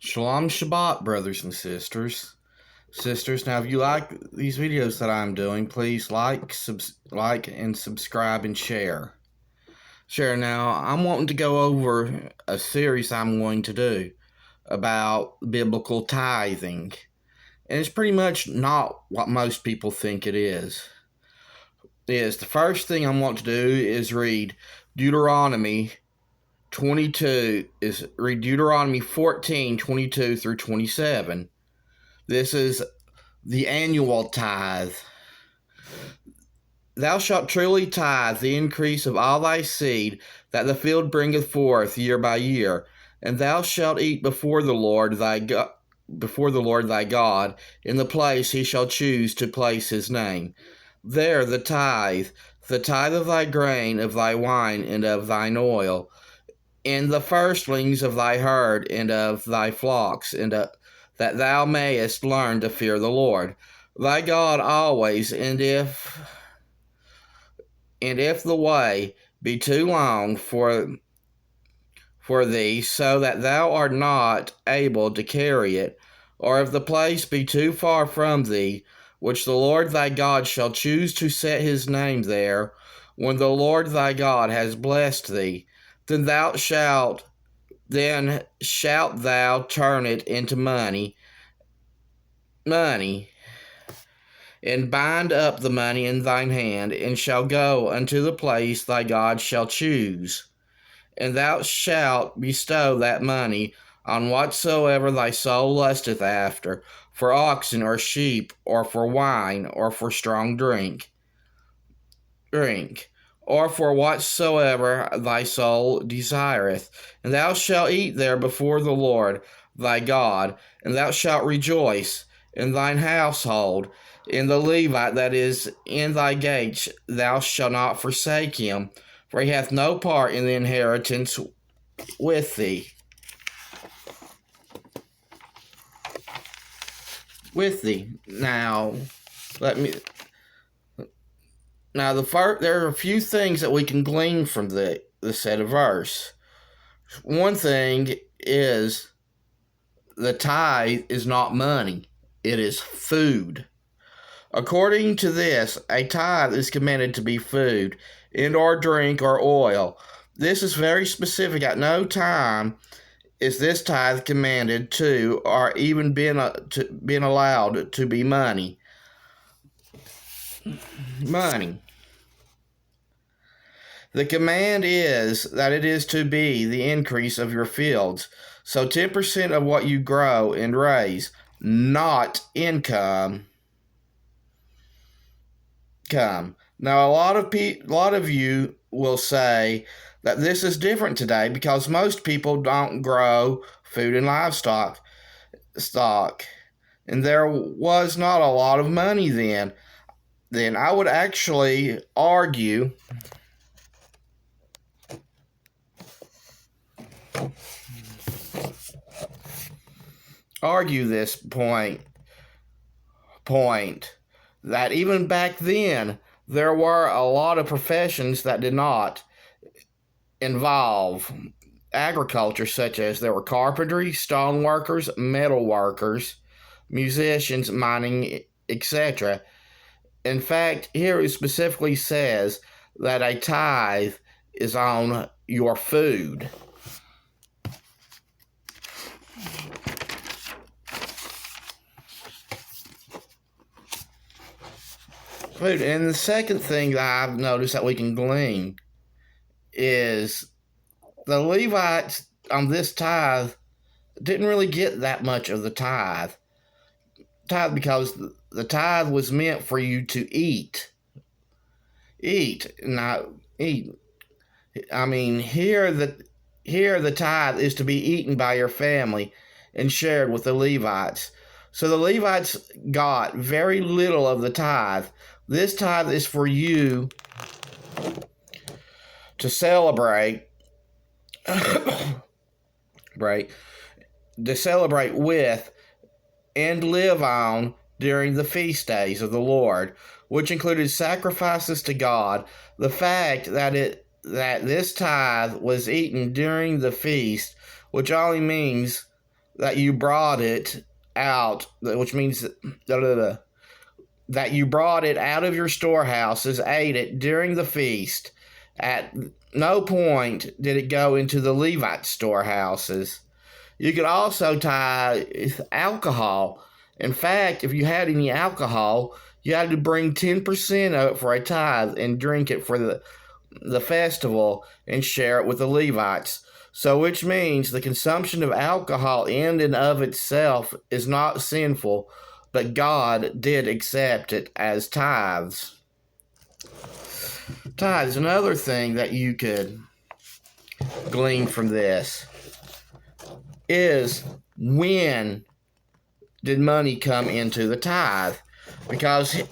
Shalom Shabbat, brothers and sisters. Now if you like these videos that I'm doing, please like and subscribe and share. Now, I'm wanting to go over a series I'm going to do about biblical tithing. And it's pretty much not what most people think it is. The first thing I want to do is read Deuteronomy 14:22 through 27. This is the annual tithe. Thou shalt truly tithe the increase of all thy seed that the field bringeth forth year by year, and thou shalt eat before the Lord thy God in the place he shall choose to place his name. There the tithe of thy grain, of thy wine, and of thine oil, and the firstlings of thy herd and of thy flocks, and that thou mayest learn to fear the Lord thy God always. And if the way be too long for thee, so that thou art not able to carry it, or if the place be too far from thee, which the Lord thy God shall choose to set his name there, when the Lord thy God has blessed thee, then shalt thou turn it into money, and bind up the money in thine hand, and shall go unto the place thy God shall choose. And thou shalt bestow that money on whatsoever thy soul lusteth after, for oxen or sheep, or for wine, or for strong drink, or for whatsoever thy soul desireth. And thou shalt eat there before the Lord thy God, and thou shalt rejoice in thine household. In the Levite that is in thy gates thou shalt not forsake him, for he hath no part in the inheritance with thee. Now, there are a few things that we can glean from the set of verse. One thing is the tithe is not money, it is food. According to this, a tithe is commanded to be food, and or drink or oil. This is very specific. At no time is this tithe commanded to, or even been allowed to be money. The command is that it is to be the increase of your fields. So 10% of what you grow and raise, not income. Now, a lot of you will say that this is different today because most people don't grow food and livestock, and there was not a lot of money then. Then I would actually argue this point that even back then there were a lot of professions that did not involve agriculture, such as there were carpentry, stone workers, metal workers, musicians, mining, etc. In fact, here it specifically says that a tithe is on your food. And the second thing that I've noticed that we can glean is the Levites on this tithe didn't really get that much of the tithe because the tithe was meant for you to eat. Not eat. I mean, here the tithe is to be eaten by your family and shared with the Levites. So the Levites got very little of the tithe. This tithe is for you to celebrate, with and live on during the feast days of the Lord, which included sacrifices to God. The fact that this tithe was eaten during the feast, which only means that you brought it out, which means that you brought it out of your storehouses, ate it during the feast. At no point did it go into the Levite storehouses. You could also tithe alcohol. In fact, if you had any alcohol, you had to bring 10% of it for a tithe and drink it for the festival and share it with the Levites. So, which means the consumption of alcohol in and of itself is not sinful, but God did accept it as tithes. Tithes, another thing that you could glean from this is, when did money come into the tithe? Because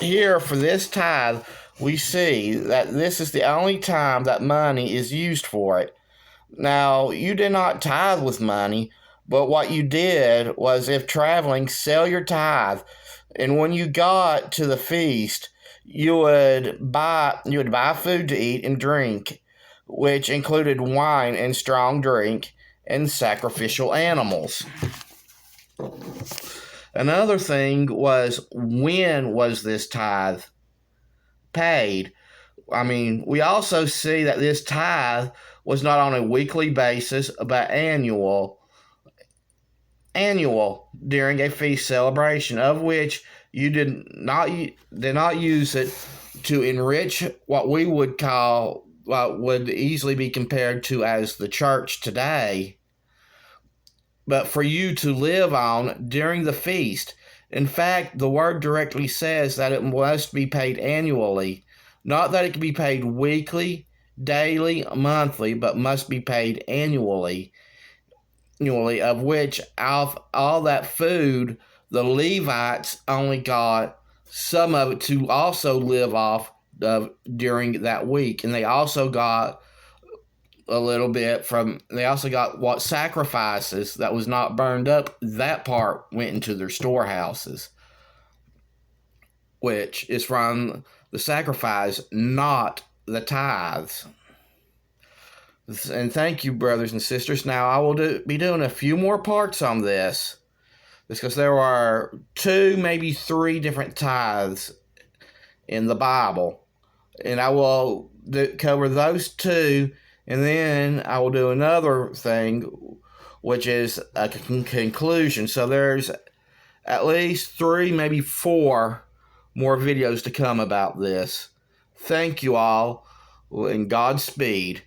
here for this tithe, we see that this is the only time that money is used for it. Now, you did not tithe with money, but what you did was, if traveling, sell your tithe. And when you got to the feast, you would buy food to eat and drink, which included wine and strong drink and sacrificial animals. Another thing was, when was this tithe paid? I mean, we also see that this tithe was not on a weekly basis, but annual during a feast celebration, of which you did not use it to enrich what we would call, what would easily be compared to as the church today, but for you to live on during the feast. In fact, the word directly says that it must be paid annually, not that it can be paid weekly, daily, monthly, but must be paid annually, of which all that food, the Levites only got some of it to also live off of during that week. And they also got they also got what sacrifices that was not burned up, that part went into their storehouses, which is from the sacrifice, not the tithes. And thank you, brothers and sisters. Now, I will be doing a few more parts on this, because there are 2, maybe 3 different tithes in the Bible. And I will cover those 2, and then I will do another thing, which is a conclusion. So there's at least 3, maybe 4 more videos to come about this. Thank you all, and Godspeed.